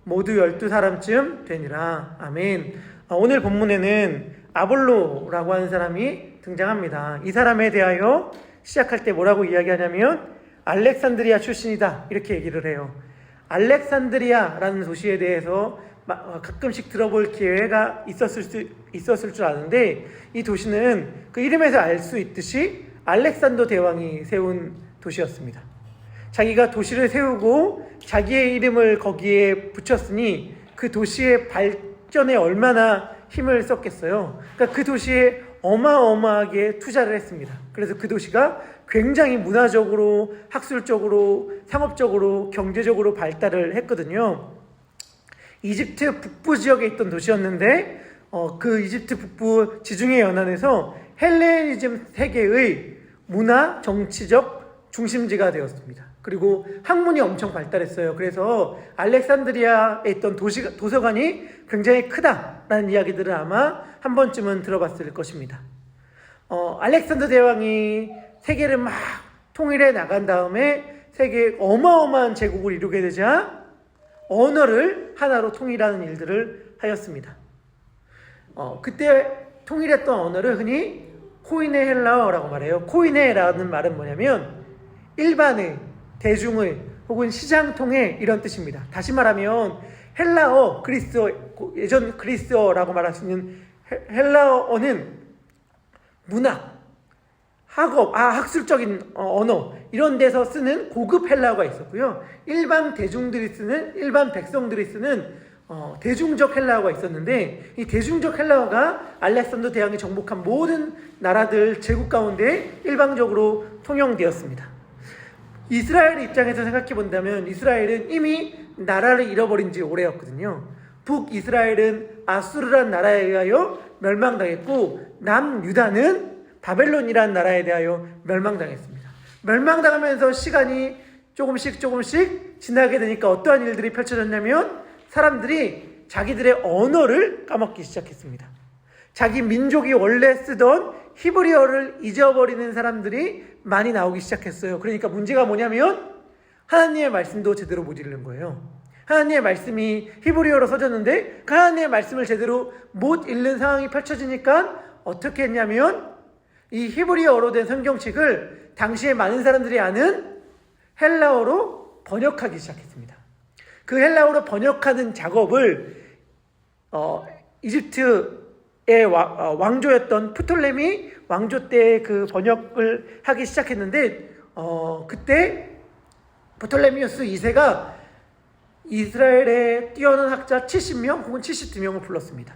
모두 12사람쯤 되니라. 아멘. 오늘 본문에는 아볼로라고 하는 사람이 등장합니다. 이 사람에 대하여 시작할 때 뭐라고 이야기하냐면 알렉산드리아 출신이다 이렇게 얘기를 해요. 알렉산드리아라는 도시에 대해서 가끔씩 들어볼 기회가 있었을 줄 아는데, 이 도시는 그 이름에서 알 수 있듯이 알렉산더 대왕이 세운 도시였습니다. 자기가 도시를 세우고 자기의 이름을 거기에 붙였으니 그 도시의 발전에 얼마나 힘을 썼겠어요. 그러니까 그 도시에 어마어마하게 투자를 했습니다. 그래서 그 도시가 굉장히 문화적으로, 학술적으로, 상업적으로, 경제적으로 발달을 했거든요. 이집트 북부 지역에 있던 도시였는데 그 이집트 북부 지중해 연안에서 헬레니즘 세계의 문화, 정치적 중심지가 되었습니다. 그리고 학문이 엄청 발달했어요. 그래서 알렉산드리아에 있던 도서관이 굉장히 크다라는 이야기들을 아마 한 번쯤은 들어봤을 것입니다. 알렉산더 대왕이 세계를 막 통일해 나간 다음에 세계에 어마어마한 제국을 이루게 되자 언어를 하나로 통일하는 일들을 하였습니다. 그때 통일했던 언어를 흔히 코이네 헬라어라고 말해요. 코이네라는 말은 뭐냐면 일반의, 대중의, 혹은 시장통의 이런 뜻입니다. 다시 말하면 헬라어, 그리스어, 예전 그리스어라고 말할 수 있는 헬라어는 문학, 학업, 학술적인 언어 이런 데서 쓰는 고급 헬라어가 있었고요. 일반 대중들이 쓰는, 일반 백성들이 쓰는 대중적 헬라어가 있었는데, 이 대중적 헬라어가 알렉산더 대왕이 정복한 모든 나라들 제국 가운데 일방적으로 통용되었습니다. 이스라엘 입장에서 생각해 본다면 이스라엘은 이미 나라를 잃어버린 지 오래였거든요. 북이스라엘은 아수르란 나라에 의하여 멸망당했고, 남유다는 바벨론이라는 나라에 대하여 멸망당했습니다. 멸망당하면서 시간이 조금씩 지나게 되니까 어떠한 일들이 펼쳐졌냐면 사람들이 자기들의 언어를 까먹기 시작했습니다. 자기 민족이 원래 쓰던 히브리어를 잊어버리는 사람들이 많이 나오기 시작했어요. 그러니까 문제가 뭐냐면 하나님의 말씀도 제대로 못 읽는 거예요. 하나님의 말씀이 히브리어로 써졌는데 그 하나님의 말씀을 제대로 못 읽는 상황이 펼쳐지니까 어떻게 했냐면 이 히브리어로 된 성경책을 당시에 많은 사람들이 아는 헬라어로 번역하기 시작했습니다. 그 헬라어로 번역하는 작업을 이집트의 왕조였던 프톨레미 왕조 때 그 번역을 하기 시작했는데 그때 프톨레미우스 2세가 이스라엘의 뛰어난 학자 70명 혹은 72명을 불렀습니다.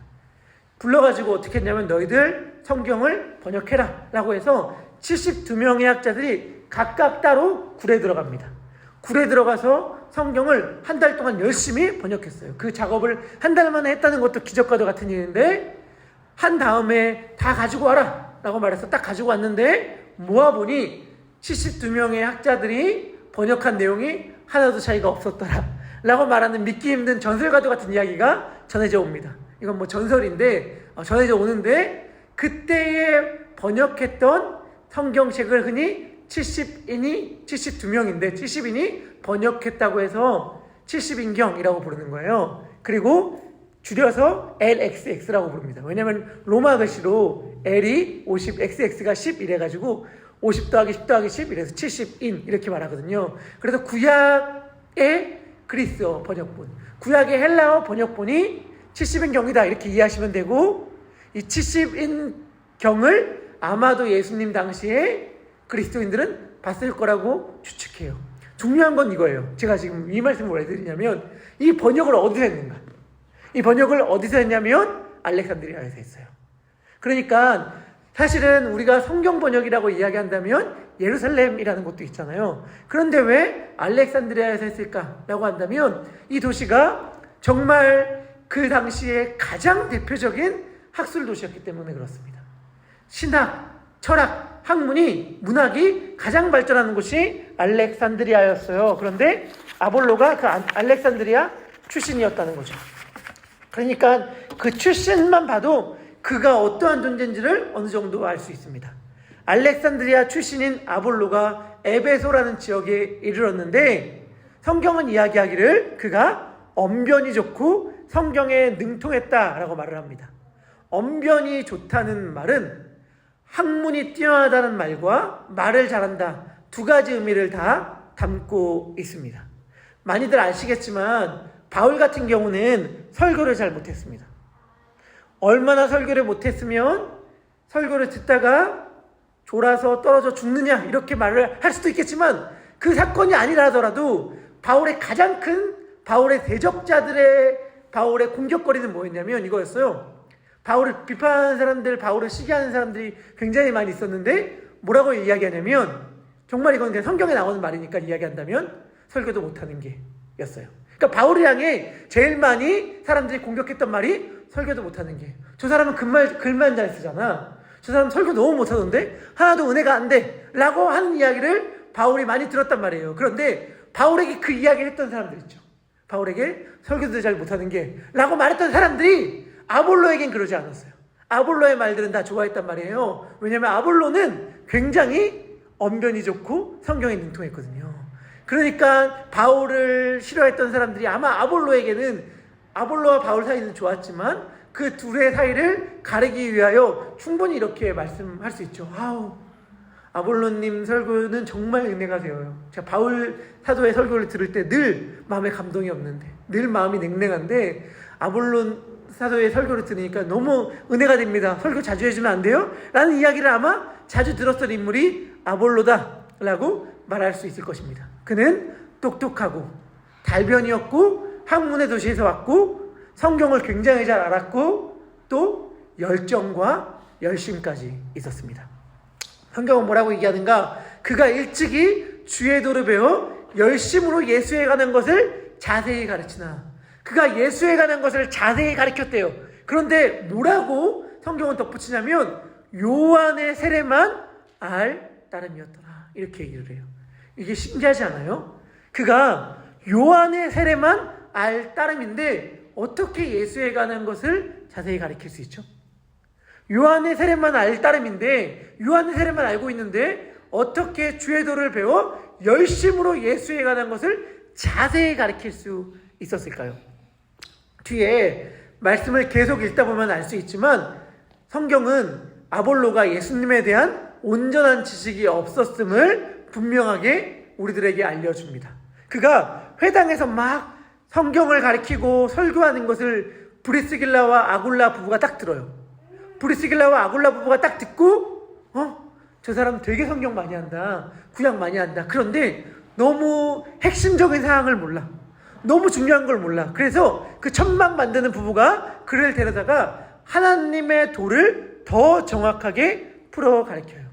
불러가지고 어떻게 했냐면 너희들 성경을 번역해라 라고 해서 72명의 학자들이 각각 따로 굴에 들어갑니다. 굴에 들어가서 성경을 한 달 동안 열심히 번역했어요. 그 작업을 한 달 만에 했다는 것도 기적과도 같은 일인데, 한 다음에 다 가지고 와라 라고 말해서 딱 가지고 왔는데 모아보니 72명의 학자들이 번역한 내용이 하나도 차이가 없었더라 라고 말하는 믿기 힘든 전설과도 같은 이야기가 전해져 옵니다. 이건 뭐 전설인데 전해져 오는데, 그때에 번역했던 성경책을 흔히 72명인데 70인이 번역했다고 해서 70인경이라고 부르는 거예요. 그리고 줄여서 LXX라고 부릅니다. 왜냐하면 로마 글씨로 L이 50, XX가 10 이래가지고 50 더하기 10 더하기 10 이래서 70인 이렇게 말하거든요. 그래서 구약의 그리스어 번역본, 구약의 헬라어 번역본이 70인경이다 이렇게 이해하시면 되고, 이 70인경을 아마도 예수님 당시에 그리스도인들은 봤을 거라고 추측해요. 중요한 건 이거예요. 제가 지금 이 말씀을 왜 드리냐면 이 번역을 어디서 했는가? 이 번역을 어디서 했냐면 알렉산드리아에서 했어요. 그러니까 사실은 우리가 성경 번역이라고 이야기한다면 예루살렘이라는 곳도 있잖아요. 그런데 왜 알렉산드리아에서 했을까라고 한다면 이 도시가 정말 그 당시에 가장 대표적인 학술 도시였기 때문에 그렇습니다. 신학, 철학, 학문이, 문학이 가장 발전하는 곳이 알렉산드리아였어요. 그런데 아볼로가 그 알렉산드리아 출신이었다는 거죠. 그러니까 그 출신만 봐도 그가 어떠한 존재인지를 어느 정도 알 수 있습니다. 알렉산드리아 출신인 아볼로가 에베소라는 지역에 이르렀는데 성경은 이야기하기를 그가 언변이 좋고 성경에 능통했다라고 말을 합니다. 언변이 좋다는 말은 학문이 뛰어나다는 말과 말을 잘한다, 두 가지 의미를 다 담고 있습니다. 많이들 아시겠지만 바울 같은 경우는 설교를 잘 못했습니다. 얼마나 설교를 못했으면 설교를 듣다가 졸아서 떨어져 죽느냐 이렇게 말을 할 수도 있겠지만, 그 사건이 아니라 하더라도 바울의 가장 큰, 바울의 대적자들의 바울의 공격거리는 뭐였냐면 이거였어요. 바울을 비판하는 사람들, 바울을 시기하는 사람들이 굉장히 많이 있었는데 뭐라고 이야기하냐면, 정말 이건 그냥 성경에 나오는 말이니까 이야기한다면 설교도 못하는 게 였어요. 그러니까 바울을 향해 제일 많이 사람들이 공격했던 말이 설교도 못하는 게, 저 사람은 글만 잘 쓰잖아, 저 사람 설교 너무 못하던데 하나도 은혜가 안 돼 라고 하는 이야기를 바울이 많이 들었단 말이에요. 그런데 바울에게 그 이야기를 했던 사람들 있죠. 바울에게 설교도 잘 못하는 게 라고 말했던 사람들이 아볼로에겐 그러지 않았어요. 아볼로의 말들은 다 좋아했단 말이에요. 왜냐하면 아볼로는 굉장히 언변이 좋고 성경에 능통했거든요. 그러니까 바울을 싫어했던 사람들이 아마 아볼로와 바울 사이는 좋았지만 그 둘의 사이를 가리기 위하여 충분히 이렇게 말씀할 수 있죠. 아볼로님 설교는 정말 은혜가 되어요. 제가 바울 사도의 설교를 들을 때 늘 마음에 감동이 없는데, 늘 마음이 냉랭한데, 아볼로 사도의 설교를 들으니까 너무 은혜가 됩니다. 설교 자주 해주면 안 돼요? 라는 이야기를 아마 자주 들었던 인물이 아볼로다 라고 말할 수 있을 것입니다. 그는 똑똑하고 달변이었고 학문의 도시에서 왔고 성경을 굉장히 잘 알았고 또 열정과 열심까지 있었습니다. 성경은 뭐라고 얘기하는가? 그가 일찍이 주의 도를 배워 열심으로 예수에 관한 것을 자세히 가르치나. 그가 예수에 관한 것을 자세히 가르쳤대요. 그런데 뭐라고 성경은 덧붙이냐면 요한의 세례만 알 따름이었더라, 이렇게 얘기를 해요. 이게 신기하지 않아요? 그가 요한의 세례만 알 따름인데 어떻게 예수에 관한 것을 자세히 가르칠 수 있죠? 요한의 세례만 알 따름인데, 요한의 세례만 알고 있는데 어떻게 주의 도를 배워 열심으로 예수에 관한 것을 자세히 가르칠 수 있었을까요? 뒤에 말씀을 계속 읽다 보면 알 수 있지만 성경은 아볼로가 예수님에 대한 온전한 지식이 없었음을 분명하게 우리들에게 알려줍니다. 그가 회당에서 막 성경을 가르치고 설교하는 것을 브리스길라와 아굴라 부부가 딱 들어요. 브리스길라와 아굴라 부부가 딱 듣고 저 사람 되게 성경 많이 한다, 구약 많이 한다. 그런데 너무 핵심적인 사항을 몰라, 너무 중요한 걸 몰라. 그래서 그 천막 만드는 부부가 그를 데려다가 하나님의 도를 더 정확하게 풀어 가르쳐요.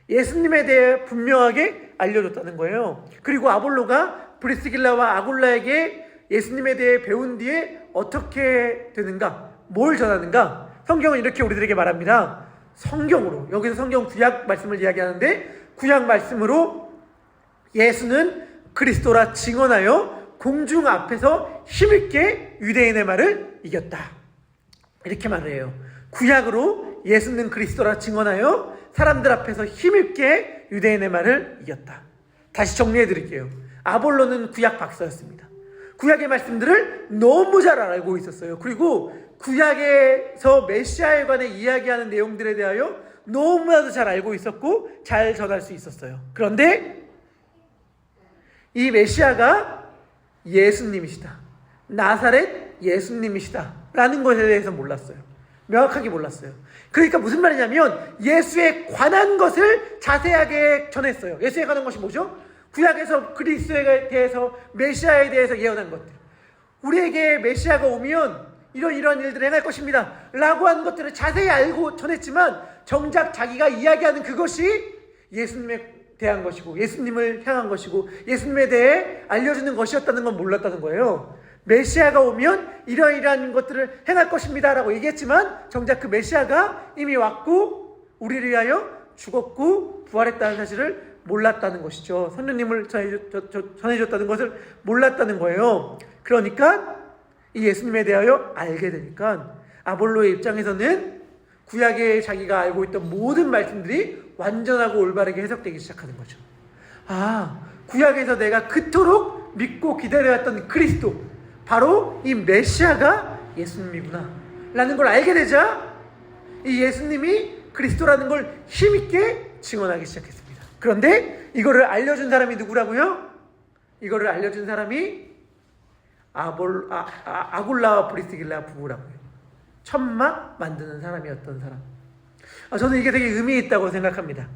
예수님에 대해 분명하게 알려줬다는 거예요. 그리고 아볼로가 브리스길라와 아굴라에게 예수님에 대해 배운 뒤에 어떻게 되는가, 뭘 전하는가? 성경은 이렇게 우리들에게 말합니다. 성경으로, 여기서 성경 구약 말씀을 이야기하는데 구약 말씀으로 예수는 그리스도라 증언하여 공중 앞에서 힘있게 유대인의 말을 이겼다, 이렇게 말을 해요. 구약으로 예수는 그리스도라 증언하여 사람들 앞에서 힘있게 유대인의 말을 이겼다. 다시 정리해 드릴게요. 아볼로는 구약 박사였습니다. 구약의 말씀들을 너무 잘 알고 있었어요. 그리고 구약에서 메시아에 관해 이야기하는 내용들에 대하여 너무나도 잘 알고 있었고 잘 전할 수 있었어요. 그런데 이 메시아가 예수님이시다, 나사렛 예수님이시다 라는 것에 대해서 몰랐어요. 명확하게 몰랐어요. 그러니까 무슨 말이냐면 예수에 관한 것을 자세하게 전했어요. 예수에 관한 것이 뭐죠? 구약에서 그리스도에 대해서, 메시아에 대해서 예언한 것들, 우리에게 메시아가 오면 이런 일들을 행할 것입니다 라고 하는 것들을 자세히 알고 전했지만 정작 자기가 이야기하는 그것이 예수님에 대한 것이고 예수님을 향한 것이고 예수님에 대해 알려주는 것이었다는 건 몰랐다는 거예요. 메시아가 오면 이러이러한 것들을 행할 것입니다 라고 얘기했지만 정작 그 메시아가 이미 왔고 우리를 위하여 죽었고 부활했다는 사실을 몰랐다는 것이죠. 선녀님을 전해줬다는 것을 몰랐다는 거예요. 그러니까 이 예수님에 대하여 알게 되니까 아볼로의 입장에서는 구약에 자기가 알고 있던 모든 말씀들이 완전하고 올바르게 해석되기 시작하는 거죠. 구약에서 내가 그토록 믿고 기다려왔던 그리스도, 바로 이 메시아가 예수님이구나 라는 걸 알게 되자 이 예수님이 그리스도라는 걸 힘있게 증언하기 시작했습니다. 그런데 이거를 알려준 사람이 누구라고요? 이거를 알려준 사람이 아굴라와 브리스길라 부부라고요. 천막 만드는 사람이었던 사람. 저는 이게 되게 의미 있다고 생각합니다.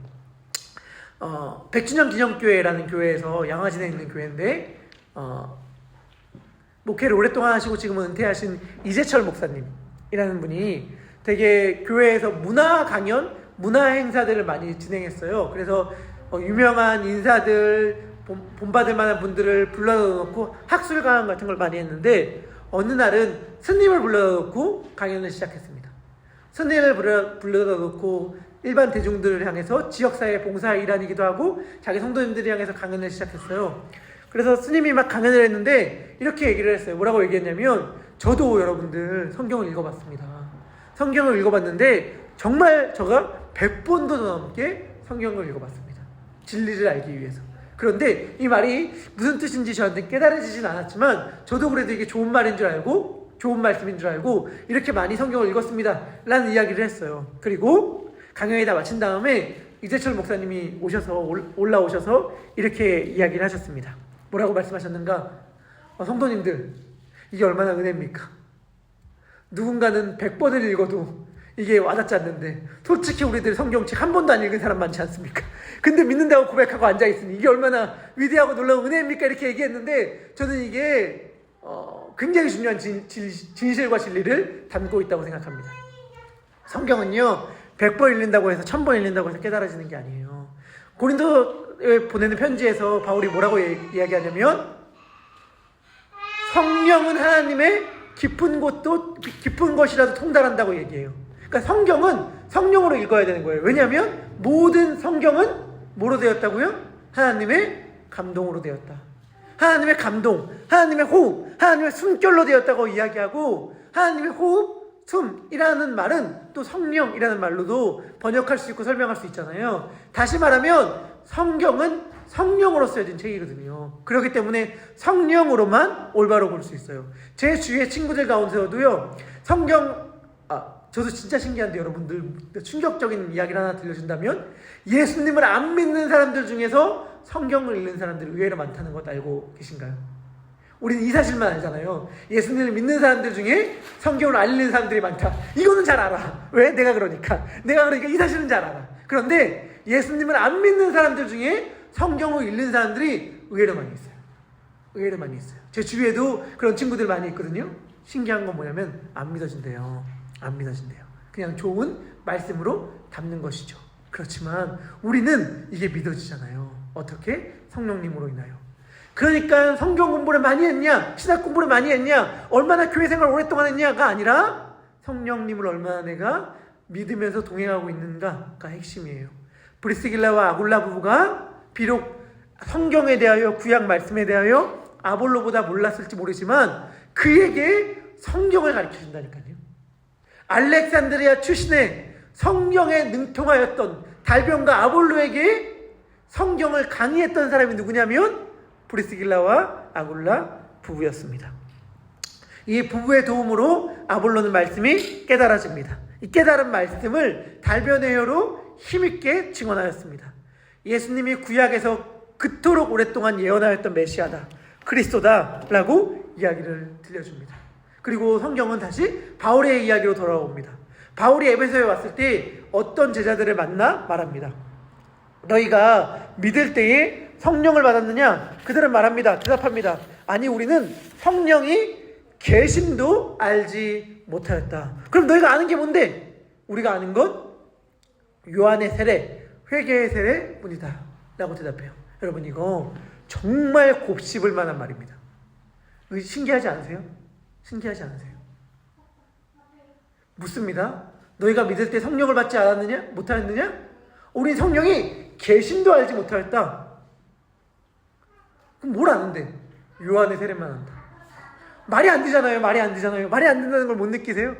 백주년 기념교회라는 교회에서 양화진에 있는 교회인데 목회를 오랫동안 하시고 지금은 은퇴하신 이재철 목사님이라는 분이 되게 교회에서 문화 강연, 문화 행사들을 많이 진행했어요. 그래서 유명한 인사들, 본받을 만한 분들을 불러놓고 학술 강연 같은 걸 많이 했는데 어느 날은 스님을 불러놓고 강연을 시작했습니다. 스님을 불러놓고 일반 대중들을 향해서 지역사회 봉사 일환이기도 하고 자기 성도님들을 향해서 강연을 시작했어요. 그래서 스님이 막 강연을 했는데 이렇게 얘기를 했어요. 뭐라고 얘기했냐면 저도 여러분들 성경을 읽어봤습니다. 성경을 읽어봤는데 정말 제가 100번도 넘게 성경을 읽어봤습니다. 진리를 알기 위해서. 그런데 이 말이 무슨 뜻인지 저한테 깨달아지진 않았지만 저도 그래도 이게 좋은 말인 줄 알고 좋은 말씀인 줄 알고 이렇게 많이 성경을 읽었습니다 라는 이야기를 했어요. 그리고 강연이 다 마친 다음에 이재철 목사님이 올라오셔서 이렇게 이야기를 하셨습니다. 뭐라고 말씀하셨는가? 성도님들, 이게 얼마나 은혜입니까? 누군가는 100번을 읽어도 이게 와닿지 않는데 솔직히 우리들 성경책 한 번도 안 읽은 사람 많지 않습니까? 근데 믿는다고 고백하고 앉아있으니 이게 얼마나 위대하고 놀라운 은혜입니까? 이렇게 얘기했는데 저는 이게 굉장히 중요한 진실과 진리를 담고 있다고 생각합니다. 성경은요 100번 읽는다고 해서 1000번 읽는다고 해서 깨달아지는 게 아니에요. 고린도에 보내는 편지에서 바울이 뭐라고 이야기하냐면 성령은 하나님의 깊은 것이라도 통달한다고 얘기해요. 그러니까 성경은 성령으로 읽어야 되는 거예요. 왜냐하면 모든 성경은 뭐로 되었다고요? 하나님의 감동으로 되었다. 하나님의 감동, 하나님의 호흡, 하나님의 숨결로 되었다고 이야기하고 하나님의 호흡, 숨이라는 말은 또 성령이라는 말로도 번역할 수 있고 설명할 수 있잖아요. 다시 말하면 성경은 성령으로 쓰여진 책이거든요. 그렇기 때문에 성령으로만 올바로 볼 수 있어요. 제 주위의 친구들 가운데서도요. 저도 진짜 신기한데 여러분들 충격적인 이야기를 하나 들려준다면 예수님을 안 믿는 사람들 중에서 성경을 읽는 사람들이 의외로 많다는 것 알고 계신가요? 우리는 이 사실만 알잖아요. 예수님을 믿는 사람들 중에 성경을 안 읽는 사람들이 많다. 이거는 잘 알아. 왜? 내가 그러니까 이 사실은 잘 알아. 그런데 예수님을 안 믿는 사람들 중에 성경을 읽는 사람들이 의외로 많이 있어요. 제 주위에도 그런 친구들 많이 있거든요. 신기한 건 뭐냐면 안 믿어진대요. 그냥 좋은 말씀으로 담는 것이죠. 그렇지만 우리는 이게 믿어지잖아요. 어떻게? 성령님으로 인하여. 그러니까 성경 공부를 많이 했냐, 신학 공부를 많이 했냐, 얼마나 교회 생활 오랫동안 했냐가 아니라 성령님을 얼마나 내가 믿으면서 동행하고 있는가가 핵심이에요. 브리스길라와 아굴라 부부가 비록 성경에 대하여, 구약 말씀에 대하여 아볼로보다 몰랐을지 모르지만 그에게 성경을 가르쳐준다니까요. 알렉산드리아 출신의 성경에 능통하였던 달변가 아볼로에게 성경을 강의했던 사람이 누구냐면 브리스길라와 아굴라 부부였습니다. 이 부부의 도움으로 아볼로는 말씀이 깨달아집니다. 이 깨달은 말씀을 달변회어로 힘있게 증언하였습니다. 예수님이 구약에서 그토록 오랫동안 예언하였던 메시아다, 그리스도다 라고 이야기를 들려줍니다. 그리고 성경은 다시 바울의 이야기로 돌아옵니다. 바울이 에베소에 왔을 때 어떤 제자들을 만나 말합니다. 너희가 믿을 때에 성령을 받았느냐? 그들은 말합니다. 대답합니다. 아니, 우리는 성령이 계심도 알지 못하였다. 그럼 너희가 아는 게 뭔데? 우리가 아는 건 요한의 세례, 회개의 세례 뿐이다 라고 대답해요. 여러분, 이거 정말 곱씹을 만한 말입니다. 신기하지 않으세요? 묻습니다. 너희가 믿을 때 성령을 받지 않았느냐? 못하였느냐? 우리 성령이 계심도 알지 못하였다. 그럼 뭘 아는데? 요한의 세례만 한다. 말이 안 되잖아요. 말이 안 된다는 걸 못 느끼세요?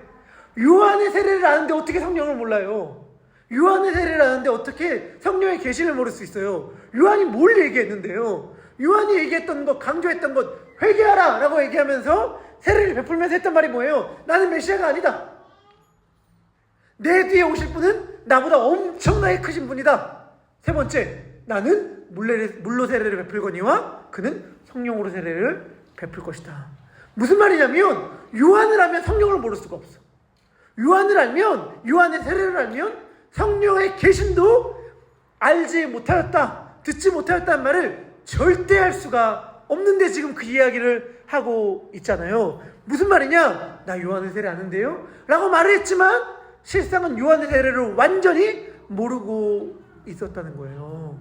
요한의 세례를 아는데 어떻게 성령을 몰라요? 요한의 세례를 아는데 어떻게 성령의 계시를 모를 수 있어요? 요한이 뭘 얘기했는데요? 요한이 얘기했던 것, 강조했던 것, 회개하라 라고 얘기하면서 세례를 베풀면서 했던 말이 뭐예요? 나는 메시아가 아니다. 내 뒤에 오실 분은 나보다 엄청나게 크신 분이다. 세 번째, 나는 물로 세례를 베풀거니와 그는 성령으로 세례를 베풀 것이다. 무슨 말이냐면 요한을 알면 성령을 모를 수가 없어. 요한을 알면, 요한의 세례를 알면 성령의 계심도 알지 못하였다, 듣지 못하였다는 말을 절대 할 수가 없는데 지금 그 이야기를 하고 있잖아요. 무슨 말이냐? 나 요한의 세례 아는데요? 라고 말을 했지만 실상은 요한의 세례를 완전히 모르고 있었다는 거예요.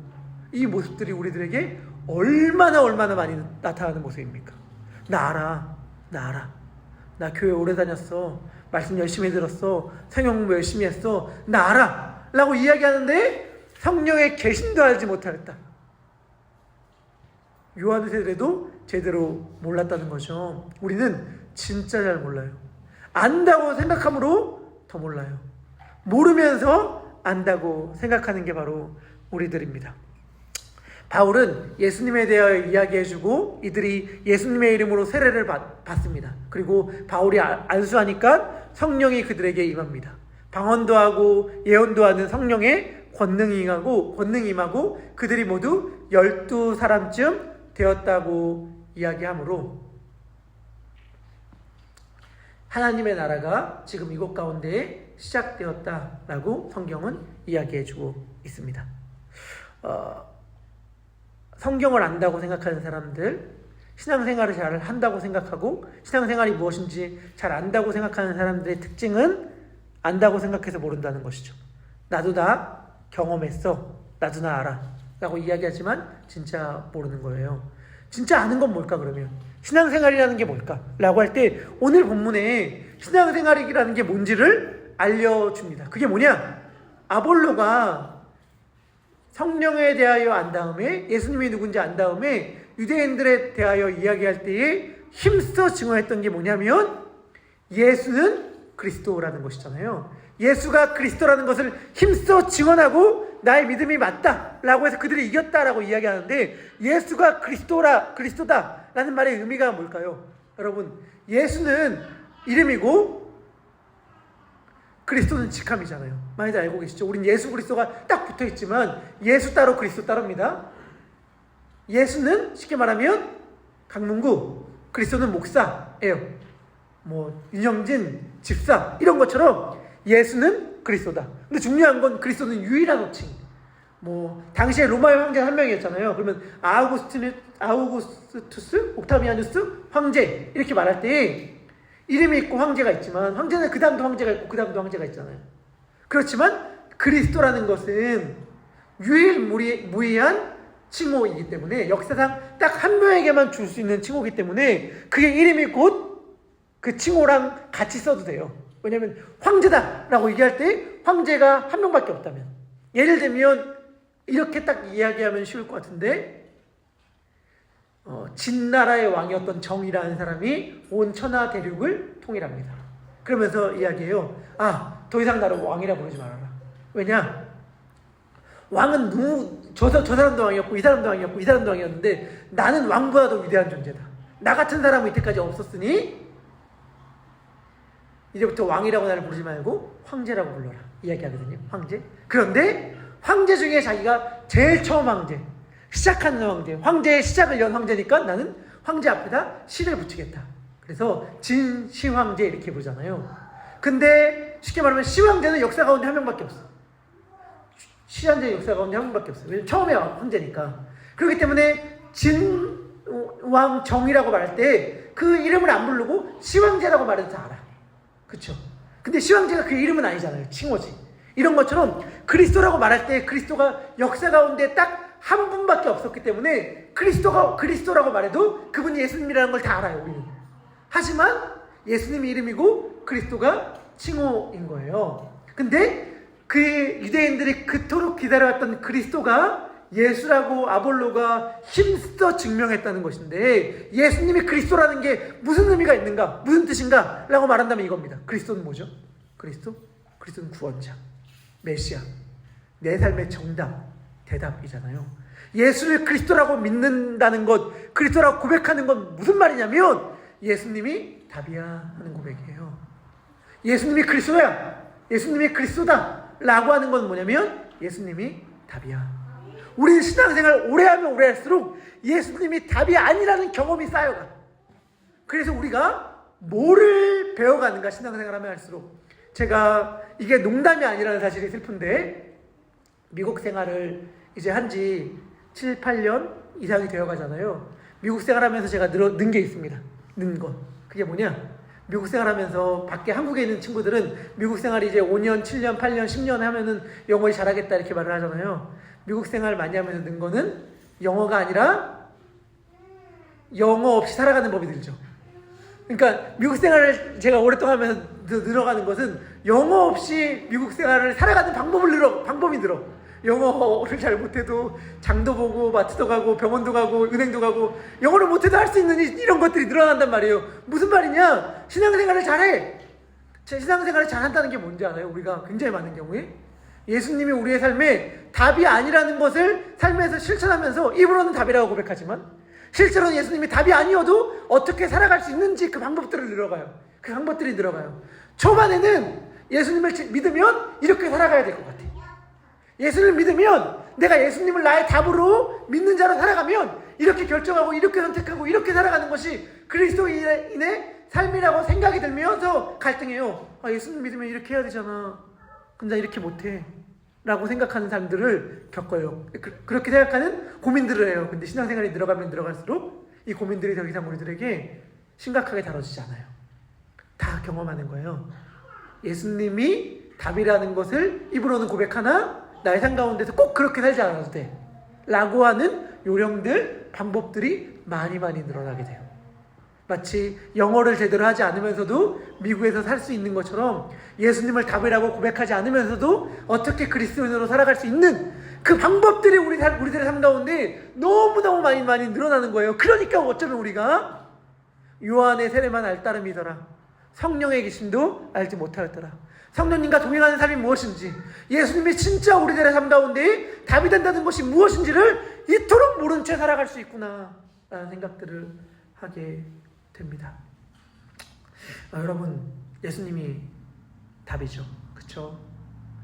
이 모습들이 우리들에게 얼마나 많이 나타나는 모습입니까? 나 알아. 나 교회 오래 다녔어. 말씀 열심히 들었어. 성경 공부 열심히 했어. 나 알아. 라고 이야기하는데 성령의 계신도 알지 못하였다. 요한의 세례도 제대로 몰랐다는 거죠. 우리는 진짜 잘 몰라요. 안다고 생각함으로 더 몰라요. 모르면서 안다고 생각하는 게 바로 우리들입니다. 바울은 예수님에 대하여 이야기해주고 이들이 예수님의 이름으로 세례를 받습니다. 그리고 바울이 안수하니까 성령이 그들에게 임합니다. 방언도 하고 예언도 하는 성령의 권능이 임하고 그들이 모두 12사람쯤 되었다고 이야기하므로 하나님의 나라가 지금 이곳 가운데 시작되었다라고 성경은 이야기해주고 있습니다. 성경을 안다고 생각하는 사람들, 신앙생활을 잘 한다고 생각하고 신앙생활이 무엇인지 잘 안다고 생각하는 사람들의 특징은 안다고 생각해서 모른다는 것이죠. 나도 다 경험했어, 나도 나 알아 라고 이야기하지만 진짜 모르는 거예요. 진짜 아는 건 뭘까 그러면? 신앙생활이라는 게 뭘까? 라고 할 때 오늘 본문에 신앙생활이라는 게 뭔지를 알려줍니다. 그게 뭐냐? 아볼로가 성령에 대하여 안 다음에 예수님이 누군지 안 다음에 유대인들에 대하여 이야기할 때에 힘써 증언했던 게 뭐냐면 예수는 그리스도라는 것이잖아요. 예수가 그리스도라는 것을 힘써 증언하고 나의 믿음이 맞다라고 해서 그들이 이겼다라고 이야기하는데 예수가 그리스도다라는 말의 의미가 뭘까요? 여러분, 예수는 이름이고 그리스도는 직함이잖아요. 많이들 알고 계시죠? 우린 예수 그리스도가 딱 붙어있지만 예수 따로 그리스도 따로입니다. 예수는 쉽게 말하면 강문구, 그리스도는 목사예요. 윤영진 집사 이런 것처럼 예수는 그리스도다. 근데 중요한 건 그리스도는 유일한 호칭. 당시에 로마의 황제 한 명이었잖아요. 그러면 아우구스투스, 옥타비아누스 황제 이렇게 말할 때 이름이 있고 황제가 있지만 황제는 그 다음도 황제가 있고 그 다음도 황제가 있잖아요. 그렇지만 그리스도라는 것은 유일무이한 칭호이기 때문에 역사상 딱 한 명에게만 줄 수 있는 칭호이기 때문에 그의 이름이 곧 그 칭호랑 같이 써도 돼요. 왜냐하면 황제다라고 얘기할 때 황제가 한 명밖에 없다면, 예를 들면 이렇게 딱 이야기하면 쉬울 것 같은데 진나라의 왕이었던 정이라는 사람이 온 천하 대륙을 통일합니다. 그러면서 이야기해요. 더 이상 나를 왕이라 부르지 말아라. 왜냐? 왕은 저 사람도 왕이었고 이 사람도 왕이었고 이 사람도 왕이었는데 나는 왕보다도 위대한 존재다. 나 같은 사람은 이때까지 없었으니 이제부터 왕이라고 나를 부르지 말고 황제라고 불러라. 이야기하거든요. 황제. 그런데 황제 중에 자기가 제일 처음 황제, 시작하는 황제, 황제의 시작을 연 황제니까 나는 황제 앞에다 시를 붙이겠다. 그래서 진시황제 이렇게 부르잖아요. 근데 쉽게 말하면 시황제는 역사 가운데 한 명밖에 없어. 시황제 역사 가운데 한 명밖에 없어. 왜냐면 처음에 황제니까. 그렇기 때문에 진왕정이라고 말할 때 그 이름을 안 부르고 시황제라고 말해도 다 알아. 그쵸? 근데 시황제가 그 이름은 아니잖아요. 칭호지. 이런 것처럼 그리스도라고 말할 때 그리스도가 역사 가운데 딱 한 분밖에 없었기 때문에 그리스도라고 말해도 그분이 예수님이라는 걸 다 알아요. 우리는. 하지만 예수님이 이름이고 그리스도가 칭호인 거예요. 근데 그 유대인들이 그토록 기다려왔던 그리스도가 예수라고 아볼로가 힘써 증명했다는 것인데, 예수님이 그리스도라는 게 무슨 의미가 있는가, 무슨 뜻인가 라고 말한다면 이겁니다. 그리스도는 뭐죠? 그리스도는 구원자, 메시아, 내 삶의 정답, 대답이잖아요. 예수를 그리스도라고 믿는다는 것, 그리스도라고 고백하는 건 무슨 말이냐면 예수님이 답이야 하는 고백이에요. 예수님이 그리스도야, 예수님이 그리스도다 라고 하는 건 뭐냐면 예수님이 답이야. 우리 신앙생활 오래 하면 오래 할수록 예수님이 답이 아니라는 경험이 쌓여가. 그래서 우리가 뭐를 배워가는가, 신앙생활 하면 할수록. 제가 이게 농담이 아니라는 사실이 슬픈데 미국 생활을 이제 한지 7, 8년 이상이 되어 가잖아요. 미국 생활하면서 제가 는 게 있습니다. 는 거. 그게 뭐냐? 미국 생활하면서 밖에 한국에 있는 친구들은 미국 생활이 이제 5년, 7년, 8년, 10년 하면은 영어 잘하겠다 이렇게 말을 하잖아요. 미국 생활 많이 하면서 는 거는 영어가 아니라 영어 없이 살아가는 법이 들죠. 그러니까 미국 생활을 제가 오랫동안 하면서 늘어가는 것은 영어 없이 미국 생활을 살아가는 방법이 늘어. 영어를 잘 못해도 장도 보고 마트도 가고 병원도 가고 은행도 가고 영어를 못해도 할 수 있는 이런 것들이 늘어난단 말이에요. 무슨 말이냐? 신앙생활을 잘해. 신앙생활을 잘한다는 게 뭔지 알아요? 우리가 굉장히 많은 경우에 예수님이 우리의 삶에 답이 아니라는 것을 삶에서 실천하면서 입으로는 답이라고 고백하지만 실제로는 예수님이 답이 아니어도 어떻게 살아갈 수 있는지 그 방법들을 늘어가요. 그 방법들이 늘어가요. 초반에는 예수님을 믿으면 이렇게 살아가야 될 것 같아. 예수님을 믿으면 내가 예수님을 나의 답으로 믿는 자로 살아가면 이렇게 결정하고 이렇게 선택하고 이렇게 살아가는 것이 그리스도인의 삶이라고 생각이 들면서 갈등해요. 예수님 믿으면 이렇게 해야 되잖아. 근데 나 이렇게 못해 라고 생각하는 사람들을 겪어요. 그렇게 생각하는 고민들을 해요. 근데 신앙생활이 들어가면 들어갈수록 이 고민들이 더 이상 우리들에게 심각하게 다뤄지지 않아요. 다 경험하는 거예요. 예수님이 답이라는 것을 입으로는 고백하나 나의 삶 가운데서 꼭 그렇게 살지 않아도 돼 라고 하는 요령들, 방법들이 많이 늘어나게 돼요. 마치 영어를 제대로 하지 않으면서도 미국에서 살 수 있는 것처럼 예수님을 답이라고 고백하지 않으면서도 어떻게 그리스도인으로 살아갈 수 있는 그 방법들이 우리들의 삶 가운데 너무너무 많이 늘어나는 거예요. 그러니까 어쩌면 우리가 요한의 세례만 알 따름이더라. 성령의 계심도 알지 못하였더라. 성령님과 동행하는 삶이 무엇인지, 예수님이 진짜 우리들의 삶 가운데 답이 된다는 것이 무엇인지를 이토록 모른 채 살아갈 수 있구나 라는 생각들을 하게 됩니다. 여러분, 예수님이 답이죠. 그렇죠?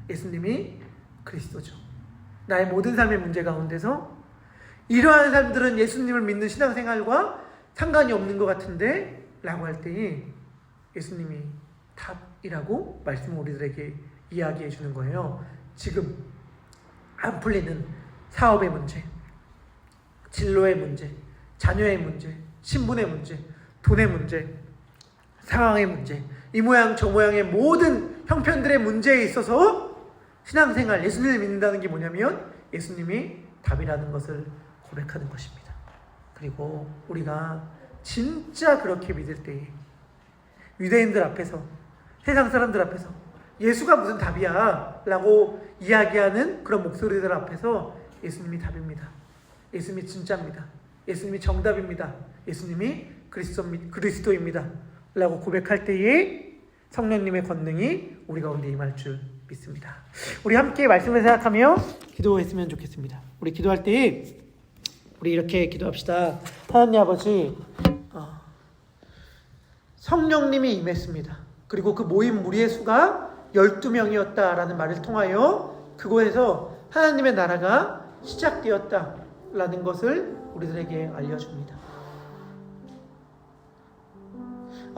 예수님이 그리스도죠. 나의 모든 삶의 문제 가운데서 이러한 사람들은 예수님을 믿는 신앙생활과 상관이 없는 것 같은데 라고 할 때에 예수님이 답이라고 말씀을 우리들에게 이야기해 주는 거예요. 지금 안 풀리는 사업의 문제, 진로의 문제, 자녀의 문제, 신분의 문제, 돈의 문제, 상황의 문제, 이 모양 저 모양의 모든 형편들의 문제에 있어서 신앙생활, 예수님을 믿는다는 게 뭐냐면 예수님이 답이라는 것을 고백하는 것입니다. 그리고 우리가 진짜 그렇게 믿을 때에 유대인들 앞에서, 세상 사람들 앞에서 예수가 무슨 답이야 라고 이야기하는 그런 목소리들 앞에서 예수님이 답입니다. 예수님이 진짜입니다. 예수님이 정답입니다. 예수님이 그리스도입니다 라고 고백할 때에 성령님의 권능이 우리 가운데 임할 줄 믿습니다. 우리 함께 말씀을 생각하며 기도했으면 좋겠습니다. 우리 기도할 때에 우리 이렇게 기도합시다. 하나님 아버지, 성령님이 임했습니다. 그리고 그 모임 무리의 수가 12명이었다라는 말을 통하여 그곳에서 하나님의 나라가 시작되었다라는 것을 우리들에게 알려줍니다.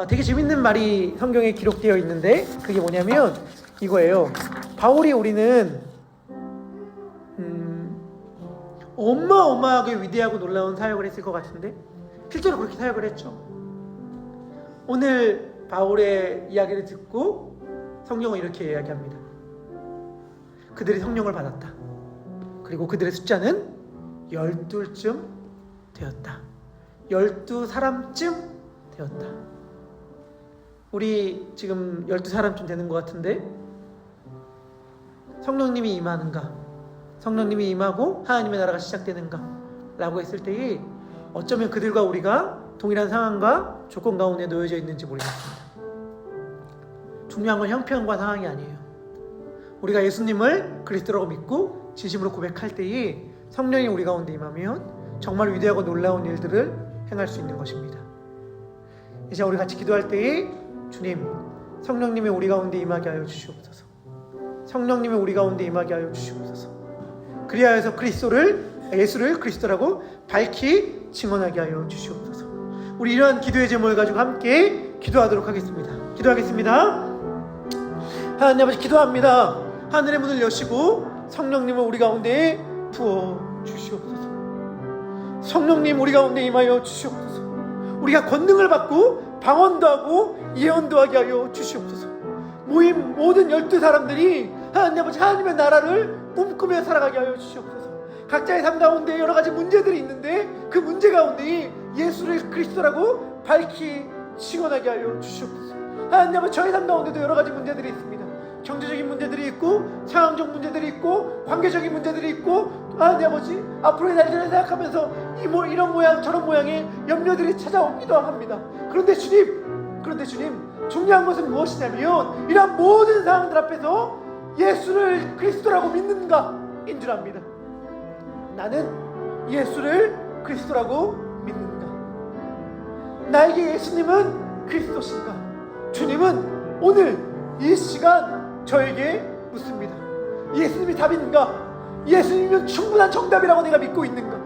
되게 재밌는 말이 성경에 기록되어 있는데 그게 뭐냐면 이거예요. 바울이 우리는 어마어마하게 위대하고 놀라운 사역을 했을 것 같은데 실제로 그렇게 사역을 했죠. 오늘 바울의 이야기를 듣고 성경은 이렇게 이야기합니다. 그들이 성령을 받았다. 그리고 그들의 숫자는 12쯤 되었다. 12사람쯤 되었다. 우리 지금 12사람쯤 되는 것 같은데 성령님이 임하는가? 성령님이 임하고 하나님의 나라가 시작되는가? 라고 했을 때에 어쩌면 그들과 우리가 동일한 상황과 조건 가운데 놓여져 있는지 모르겠습니다. 중요한 건 형편과 상황이 아니에요. 우리가 예수님을 그리스도라고 믿고 진심으로 고백할 때에 성령이 우리 가운데 임하면 정말 위대하고 놀라운 일들을 행할 수 있는 것입니다. 이제 우리 같이 기도할 때에 주님, 성령님이 우리 가운데 임하게 하여 주시옵소서. 성령님이 우리 가운데 임하게 하여 주시옵소서. 그리하여서 예수를 그리스도라고 밝히 증언하게 하여 주시옵소서. 우리 이러한 기도의 제목을 가지고 함께 기도하도록 하겠습니다. 기도하겠습니다. 하나님 아버지, 기도합니다. 하늘의 문을 여시고 성령님을 우리 가운데 부어 주시옵소서. 성령님 우리 가운데 임하여 주시옵소서. 우리가 권능을 받고 방언도 하고 예언도 하게 하여 주시옵소서. 모임 모든 12사람들이 하나님 아버지, 하나님의 나라를 꿈꾸며 살아가게 하여 주시옵소서. 각자의 삶 가운데 여러 가지 문제들이 있는데 그 문제 가운데 예수를 그리스도라고 밝히 증언하게 하여 주시옵소서. 하나님 아버지, 저희 삶 가운데도 여러 가지 문제들이 있습니다. 경제적인 문제들이 있고, 상황적 문제들이 있고, 관계적인 문제들이 있고, 하나님 아버지, 앞으로의 날들을 생각하면서 이런 모양 저런 모양의 염려들이 찾아오기도 합니다. 그런데 주님, 중요한 것은 무엇이냐면 이런 모든 상황들 앞에서 예수를 그리스도라고 믿는가인 줄 압니다. 나는 예수를 그리스도라고 믿는가? 나에게 예수님은 그리스도신가? 주님은 오늘 이 시간 저에게 묻습니다. 예수님이 답인가? 예수님이면 충분한 정답이라고 내가 믿고 있는가?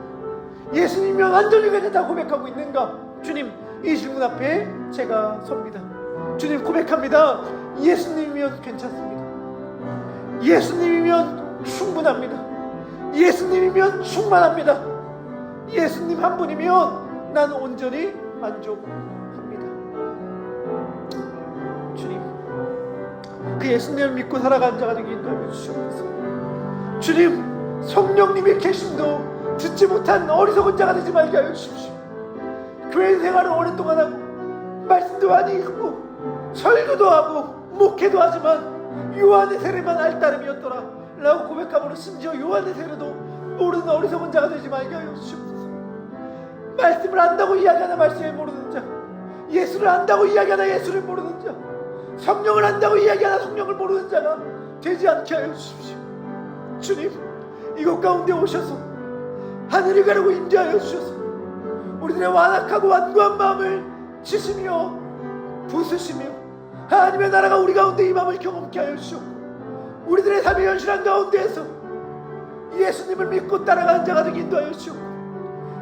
예수님이면 완전히 괜찮다고 고백하고 있는가? 주님, 이 질문 앞에 제가 섭니다. 주님, 고백합니다. 예수님이면 괜찮습니다. 예수님이면 충분합니다. 예수님이면 충만합니다. 예수님 한 분이면 나는 온전히 만족합니다. 주님, 그 예수님을 믿고 살아가는 자가 되게 인도하여 주시옵소서. 주님, 성령님의 계심도 듣지 못한 어리석은 자가 되지 말게 하여 주십시오. 교회 생활을 오랫동안 하고 말씀도 많이 읽고 설교도 하고 목회도 하지만 요한의 세례만 알 따름이었더라 라고 고백함으로 심지어 요한의 세례도 모르는 어리석은 자가 되지 말게 하여 주시옵소서. 말씀을 안다고 이야기하나 말씀을 모르는 자, 예수를 안다고 이야기하나 예수를 모르는 자, 성령을 안다고 이야기하나 성령을 모르는 자가 되지 않게 하여 주십시오. 주님, 이곳 가운데 오셔서 하늘을 가르고 임재하여 주셔서 우리들의 완악하고 완고한 마음을 치시며 부수시며 하나님의 나라가 우리 가운데 임함을 경험케 하여 주시옵고, 우리들의 삶의 현실한 가운데에서 예수님을 믿고 따라가는 자가 되게 인도하여 주시옵고,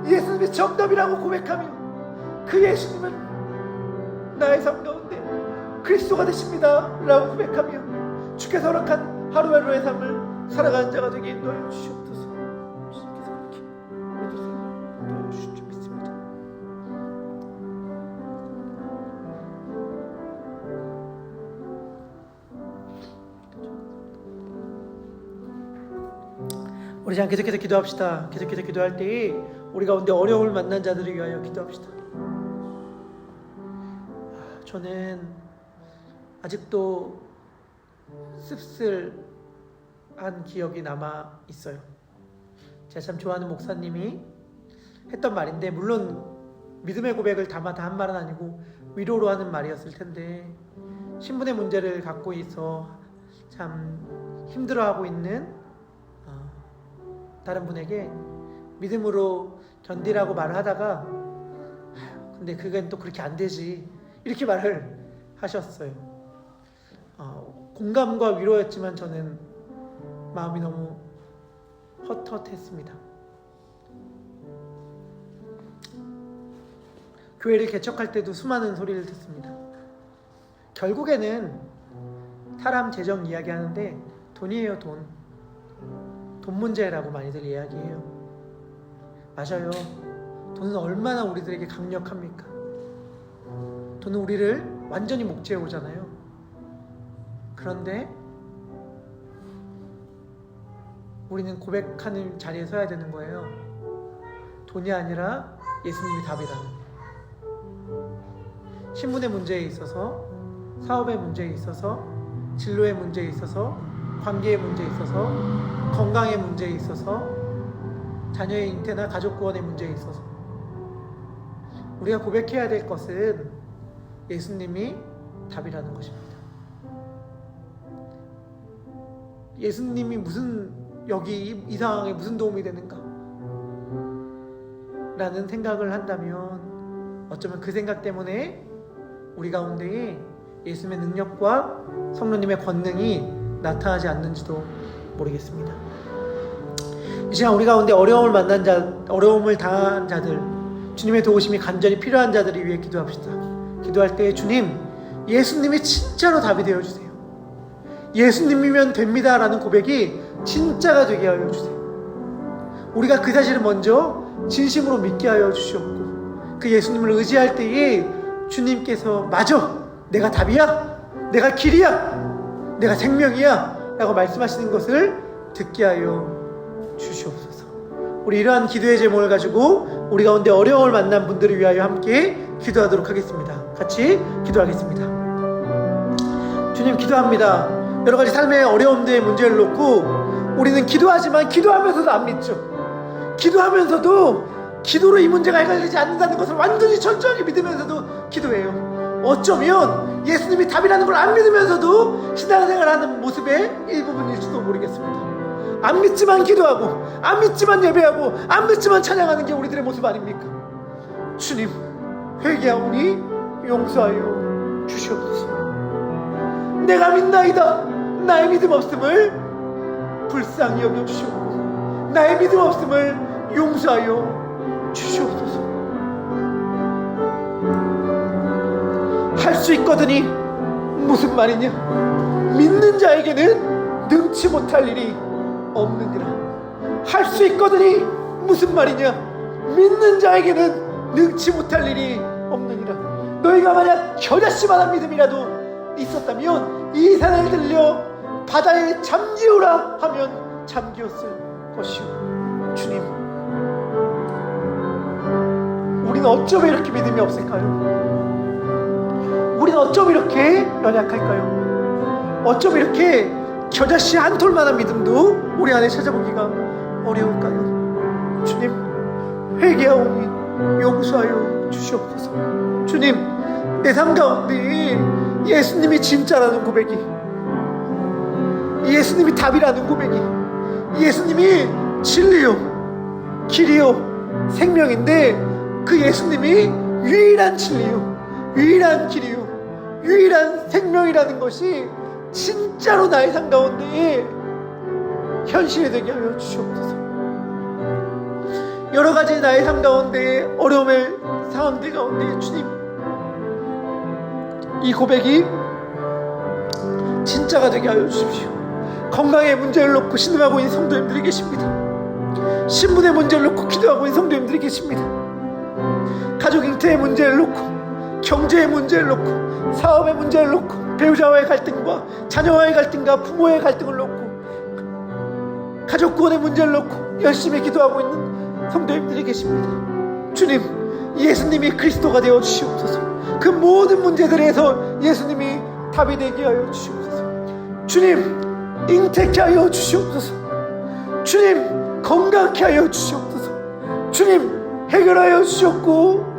예수님이 정답이라고 고백하며 그 예수님은 나의 삶 가운데 그리스도가 되십니다 라고 고백하며 주께서 허락한 하루하루의 삶을 살아가는 자가 되게 인도하여 주시옵소서. 주께서 그렇게 인도하여 주실 줄 믿습니다. 우리 자 계속해서 기도합시다. 계속해서 기도할 때에 우리 가운데 어려움을 만난 자들을 위하여 기도합시다. 저는 아직도 씁쓸한 기억이 남아 있어요. 제가 참 좋아하는 목사님이 했던 말인데, 물론 믿음의 고백을 담아 다 한 말은 아니고 위로로 하는 말이었을 텐데, 신분의 문제를 갖고 있어 참 힘들어하고 있는 다른 분에게 믿음으로 견디라고 말을 하다가 근데 그건 또 그렇게 안 되지 이렇게 말을 하셨어요. 공감과 위로였지만 저는 마음이 너무 헛헛했습니다. 교회를 개척할 때도 수많은 소리를 듣습니다. 결국에는 사람 재정 이야기하는데 돈이에요. 돈 문제라고 많이들 이야기해요. 맞아요. 돈은 얼마나 우리들에게 강력합니까? 돈은 우리를 완전히 목재에 오잖아요. 그런데 우리는 고백하는 자리에 서야 되는 거예요. 돈이 아니라 예수님이 답이라는. 신분의 문제에 있어서, 사업의 문제에 있어서, 진로의 문제에 있어서, 관계의 문제에 있어서, 건강의 문제에 있어서, 자녀의 잉태나 가족 구원의 문제에 있어서 우리가 고백해야 될 것은 예수님이 답이라는 것입니다. 예수님이 여기 이 상황에 무슨 도움이 되는가? 라는 생각을 한다면 어쩌면 그 생각 때문에 우리 가운데에 예수님의 능력과 성령님의 권능이 나타나지 않는지도 모르겠습니다. 이 시간 우리 가운데 어려움을 만난 자, 어려움을 당한 자들, 주님의 도우심이 간절히 필요한 자들을 위해 기도합시다. 기도할 때 주님, 예수님이 진짜로 답이 되어주세요. 예수님이면 됩니다 라는 고백이 진짜가 되게 하여 주세요. 우리가 그 사실을 먼저 진심으로 믿게 하여 주시옵고, 그 예수님을 의지할 때에 주님께서 맞아, 내가 답이야, 내가 길이야, 내가 생명이야 라고 말씀하시는 것을 듣게 하여 주시옵소서. 우리 이러한 기도의 제목을 가지고 우리 가운데 어려움을 만난 분들을 위하여 함께 기도하도록 하겠습니다. 같이 기도하겠습니다. 주님, 기도합니다. 여러 가지 삶의 어려움들의 문제를 놓고 우리는 기도하지만 기도하면서도 안 믿죠. 기도하면서도 기도로 이 문제가 해결되지 않는다는 것을 완전히 철저하게 믿으면서도 기도해요. 어쩌면 예수님이 답이라는 걸 안 믿으면서도 신앙생활하는 모습의 일부분일지도 모르겠습니다. 안 믿지만 기도하고, 안 믿지만 예배하고, 안 믿지만 찬양하는 게 우리들의 모습 아닙니까? 주님, 회개하오니 용서하여 주시옵소서. 내가 믿나이다. 나의 믿음 없음을 불쌍히 여겨주시옵고, 나의 믿음 없음을 용서하여 주시옵소서. 할 수 있거든이 무슨 말이냐? 믿는 자에게는 능치 못할 일이 없느니라. 할 수 있거든이 무슨 말이냐? 믿는 자에게는 능치 못할 일이 없느니라. 너희가 만약 겨자씨만한 믿음이라도 있었다면 이 산을 들려 바다에 잠기우라 하면 잠기었을 것이오. 주님, 우리는 어쩜 이렇게 믿음이 없을까요? 우리는 어쩜 이렇게 연약할까요? 어쩜 이렇게 겨자씨 한 톨만한 믿음도 우리 안에 찾아보기가 어려울까요? 주님, 회개하오니 용서하여 주시옵소서. 주님, 내 삶 가운데 예수님이 진짜라는 고백이, 예수님이 답이라는 고백이, 예수님이 진리요, 길이요, 생명인데 그 예수님이 유일한 진리요, 유일한 길이요, 유일한 생명이라는 것이 진짜로 나의 삶 가운데에 현실이 되게 하여 주시옵소서. 여러 가지 나의 삶 가운데 어려움의 상황들 가운데 주님, 이 고백이 진짜가 되게 하여 주십시오. 건강의 문제를 놓고 신음하고 있는 성도님들이 계십니다. 신분의 문제를 놓고 기도하고 있는 성도님들이 계십니다. 가족 잉태의 문제를 놓고, 경제의 문제를 놓고, 사업의 문제를 놓고, 배우자와의 갈등과 자녀와의 갈등과 부모의 갈등을 놓고, 가족 구원의 문제를 놓고 열심히 기도하고 있는 성도님들이 계십니다. 주님, 예수님이 그리스도가 되어 주시옵소서. 그 모든 문제들에서 예수님이 답이 되게 하여 주시옵소서. 주님, 잉태케 하여 주시옵소서. 주님, 건강케 하여 주시옵소서. 주님, 해결하여 주시옵고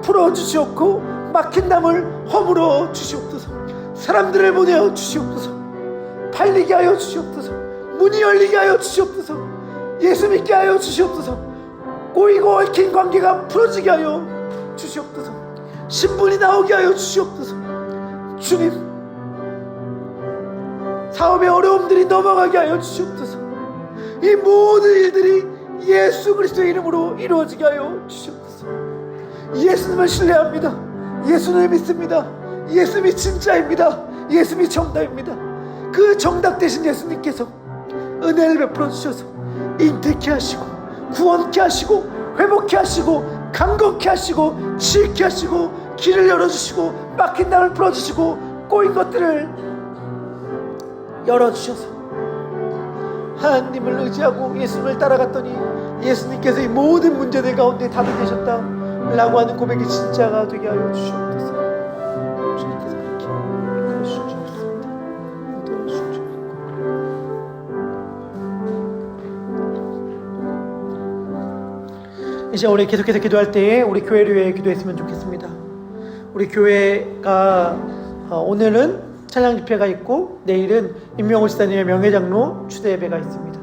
풀어주시옵고 막힌 담을 허물어 주시옵소서. 사람들을 보내어 주시옵소서. 팔리게 하여 주시옵소서. 문이 열리게 하여 주시옵소서. 예수 믿게 하여 주시옵소서. 꼬이고 얽힌 관계가 풀어지게 하여 주시옵소서. 신분이 나오게 하여 주시옵소서. 주님, 사업의 어려움들이 넘어가게 하여 주시옵소서. 이 모든 일들이 예수 그리스도의 이름으로 이루어지게 하여 주시옵소서. 예수님을 신뢰합니다. 예수님을 믿습니다. 예수님이 진짜입니다. 예수님이 정답입니다. 그 정답 되신 예수님께서 은혜를 베풀어 주셔서 잉태케 하시고 구원케 하시고 회복케 하시고 강건케 하시고 치유케 하시고 길을 열어주시고 막힌 담을 풀어주시고 꼬인 것들을 열어주셔서 하나님을 의지하고 예수님을 따라갔더니 예수님께서 이 모든 문제들 가운데 답이 되셨다 라고 하는 고백이 진짜가 되게 하여 주시옵소서. 주님께서 그렇게 이끌어 주시옵소서. 이제 우리 계속해서 기도할 때에 우리 교회를 위해 기도했으면 좋겠습니다. 우리 교회가 오늘은 찬양 집회가 있고 내일은 임명호 지사님의 명예장로 추대 예배가 있습니다.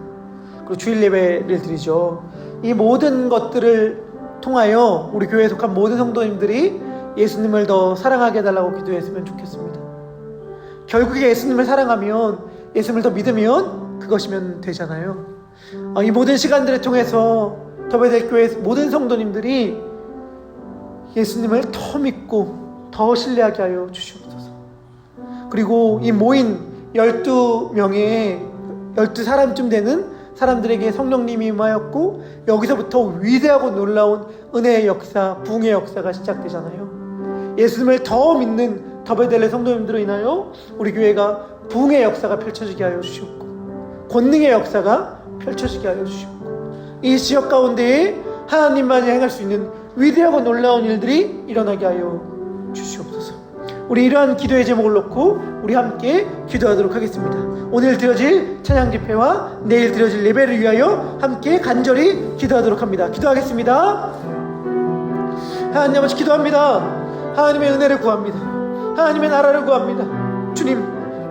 그리고 주일 예배를 드리죠. 이 모든 것들을 통하여 우리 교회에 속한 모든 성도님들이 예수님을 더 사랑하게 해달라고 기도했으면 좋겠습니다. 결국에 예수님을 사랑하면, 예수님을 더 믿으면 그것이면 되잖아요. 이 모든 시간들을 통해서 더베델교회 모든 성도님들이 예수님을 더 믿고 더 신뢰하게 하여 주시옵소서. 그리고 이 모인 12명의 12사람쯤 되는 사람들에게 성령님이 임하였고, 여기서부터 위대하고 놀라운 은혜의 역사, 부흥의 역사가 시작되잖아요. 예수님을 더 믿는 더베델의 성도님들로 인하여 우리 교회가 부흥의 역사가 펼쳐지게 하여 주시옵고, 권능의 역사가 펼쳐지게 하여 주시옵고, 이 지역 가운데에 하나님만이 행할 수 있는 위대하고 놀라운 일들이 일어나게 하여 주시옵소서. 우리 이러한 기도의 제목을 놓고 우리 함께 기도하도록 하겠습니다. 오늘 드려질 찬양 집회와 내일 드려질 예배를 위하여 함께 간절히 기도하도록 합니다. 기도하겠습니다. 하나님 아버지, 기도합니다. 하나님의 은혜를 구합니다. 하나님의 나라를 구합니다. 주님,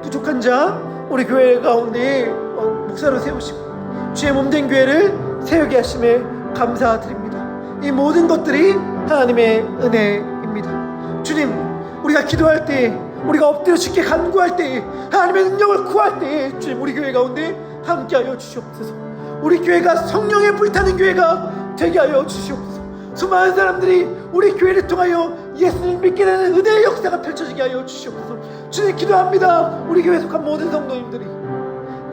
부족한 자 우리 교회 가운데 목사로 세우시고 주의 몸된 교회를 세우게 하심에 감사드립니다. 이 모든 것들이 하나님의 은혜입니다. 주님, 우리가 기도할 때, 우리가 엎드려 쉽게 간구할 때, 하나님의 능력을 구할 때, 주님, 우리 교회 가운데 함께하여 주시옵소서. 우리 교회가 성령에 불타는 교회가 되게 하여 주시옵소서. 수많은 사람들이 우리 교회를 통하여 예수님 믿게 되는 은혜의 역사가 펼쳐지게 하여 주시옵소서. 주님, 기도합니다. 우리 교회에 속한 모든 성도님들이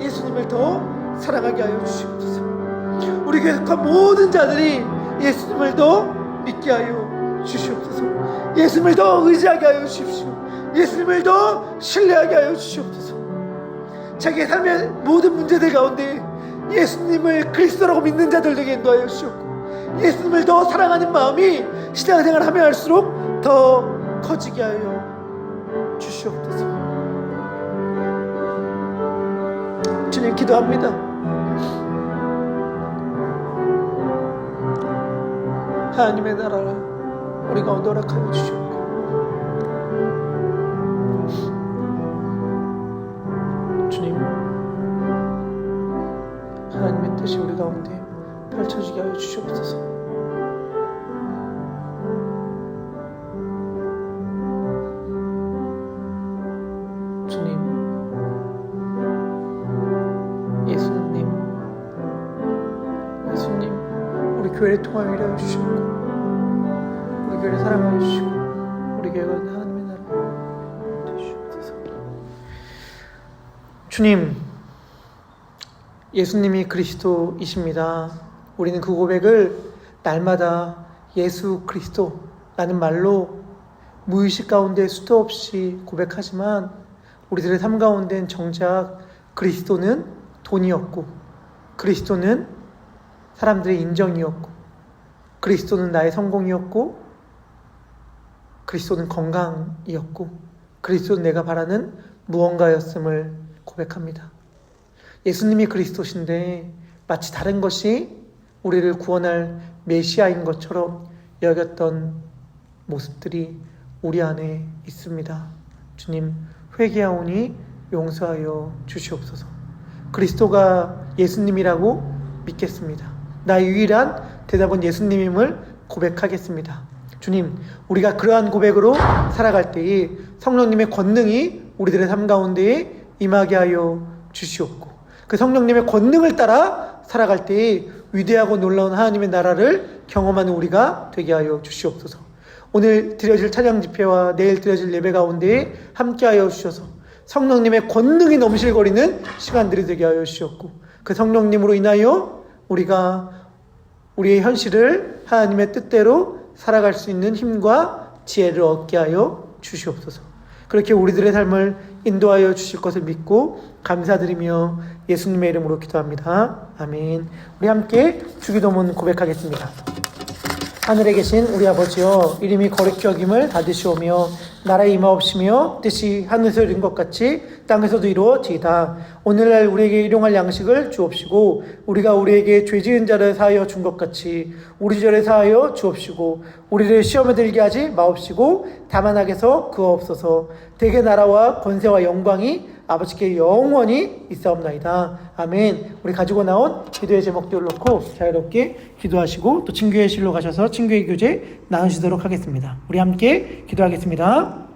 예수님을 더 사랑하게 하여 주시옵소서. 우리 교회에 속한 모든 자들이 예수님을 더 믿게 하여 주시옵소서. 예수님을 더 의지하게 하여 주십시오. 예수님을 더 신뢰하게 하여 주시옵소서. 자기의 삶의 모든 문제들 가운데 예수님을 그리스도라고 믿는 자들 되게 인도하여 주시옵고, 예수님을 더 사랑하는 마음이 신앙생활을 하면 할수록 더 커지게 하여 주시옵소서. 주님, 기도합니다. 하나님의 나라를 우리 가운데 허락하여 주시옵고, 주님, 하나님의 뜻이 우리 가운데 펼쳐지게 하여 주시옵소서. 주님, 예수님, 우리 교회를 통하여 일하여 주시옵고, 우리 교회를 사랑하여 주시고, 우리 교회가 하나님의 나라 되시옵소서. 주님, 예수님이 그리스도이십니다. 우리는 그 고백을 날마다 예수 그리스도라는 말로 무의식 가운데 수도 없이 고백하지만, 우리들의 삶 가운데는 정작 그리스도는 돈이었고, 그리스도는 사람들의 인정이었고, 그리스도는 나의 성공이었고, 그리스도는 건강이었고, 그리스도는 내가 바라는 무언가였음을 고백합니다. 예수님이 그리스도신데 마치 다른 것이 우리를 구원할 메시아인 것처럼 여겼던 모습들이 우리 안에 있습니다. 주님, 회개하오니 용서하여 주시옵소서. 그리스도가 예수님이라고 믿겠습니다. 나의 유일한 대답은 예수님임을 고백하겠습니다. 주님, 우리가 그러한 고백으로 살아갈 때에 성령님의 권능이 우리들의 삶 가운데에 임하게 하여 주시옵고, 그 성령님의 권능을 따라 살아갈 때에 위대하고 놀라운 하나님의 나라를 경험하는 우리가 되게 하여 주시옵소서. 오늘 드려질 찬양 집회와 내일 드려질 예배 가운데에 함께하여 주셔서 성령님의 권능이 넘실거리는 시간들이 되게 하여 주시옵고, 그 성령님으로 인하여 우리가 우리의 현실을 하나님의 뜻대로 살아갈 수 있는 힘과 지혜를 얻게 하여 주시옵소서. 그렇게 우리들의 삶을 인도하여 주실 것을 믿고 감사드리며 예수님의 이름으로 기도합니다. 아멘. 우리 함께 주기도문 고백하겠습니다. 하늘에 계신 우리 아버지여, 이름이 거룩히 여김을 받으시오며 나라의 임하옵시며 뜻이 하늘에서 이룬 것 같이 땅에서도 이루어지이다. 오늘날 우리에게 일용할 양식을 주옵시고, 우리가 우리에게 죄 지은 자를 사하여 준 것 같이 우리 죄를 사하여 주옵시고, 우리를 시험에 들게 하지 마옵시고 다만 악에서 구하옵소서. 대개 나라와 권세와 영광이 아버지께 영원히 있사옵나이다. 아멘. 우리 가지고 나온 기도의 제목들을 놓고 자유롭게 기도하시고 또 친교의 실로 가셔서 친교의 교제 나누시도록 하겠습니다. 우리 함께 기도하겠습니다.